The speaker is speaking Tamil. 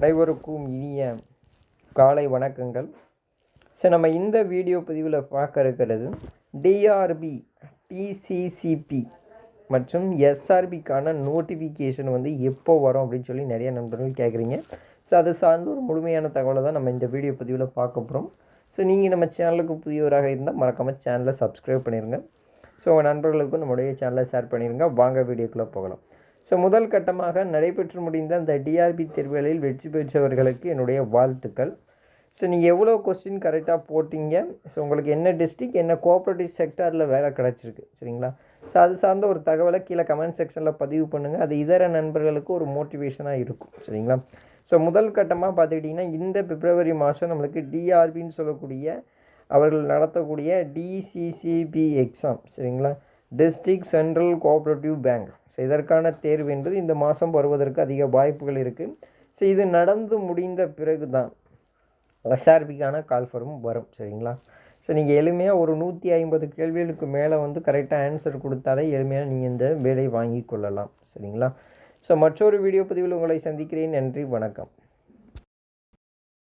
அனைவருக்கும் இனிய காலை வணக்கங்கள். ஸோ நம்ம இந்த வீடியோ பதிவில் பார்க்க இருக்கிறது டிஆர்பி, டிசிசிபி மற்றும் எஸ்ஆர்பிக்கான நோட்டிஃபிகேஷன் எப்போ வரும் அப்படின்னு சொல்லி நிறைய நண்பர்கள் கேட்குறீங்க. ஸோ அது சார்ந்த ஒரு முழுமையான தகவலை தான் நம்ம இந்த வீடியோ பதிவில் பார்க்க போகிறோம். ஸோ நீங்கள் நம்ம சேனலுக்கு புதியவராக இருந்தால் மறக்காமல் சேனலை சப்ஸ்கிரைப் பண்ணிடுங்க. ஸோ உங்கள் நண்பர்களுக்கும் நம்முடைய சேனலை ஷேர் பண்ணிடுங்க. வாங்க வீடியோக்குள்ளே போகலாம். ஸோ முதல் கட்டமாக நடைபெற்று முடிந்த அந்த டிஆர்பி தேர்வுகளில் வெற்றி பெற்றவர்களுக்கு என்னுடைய வாழ்த்துக்கள். ஸோ நீங்கள் எவ்வளோ கொஸ்டின் கரெக்டாக போட்டிங்க, ஸோ உங்களுக்கு என்ன டிஸ்ட்ரிக்ட், என்ன கோஆப்ரேட்டிவ் செக்டாரில் வேலை கிடச்சிருக்கு, சரிங்களா? ஸோ அது சார்ந்த ஒரு தகவலை கீழே கமெண்ட் செக்ஷனில் பதிவு பண்ணுங்கள். அது இதர நண்பர்களுக்கு ஒரு மோட்டிவேஷனாக இருக்கும், சரிங்களா? ஸோ முதல் கட்டமாக பார்த்துக்கிட்டிங்கன்னா இந்த பிப்ரவரி மாதம் நம்மளுக்கு டிஆர்பின்னு சொல்லக்கூடிய அவர்கள் நடத்தக்கூடிய டிசிசிபி எக்ஸாம், சரிங்களா, district central cooperative bank. So இதற்கான தேர்வு என்பது இந்த மாதம் வருவதற்கு அதிக வாய்ப்புகள் இருக்குது. ஸோ இது நடந்து முடிந்த பிறகு தான் எஸ்ஆர்பிக்கான கால்ஃபரும் வரும், சரிங்களா? ஸோ நீங்கள் எளிமையாக ஒரு 150 கேள்விகளுக்கு மேலே கரெக்டாக ஆன்சர் கொடுத்தாலே எளிமையாக நீங்கள் இந்த வேலை வாங்கி கொள்ளலாம், சரிங்களா? ஸோ மற்றொரு வீடியோ பதிவில் உங்களை சந்திக்கிறேன். நன்றி, வணக்கம்.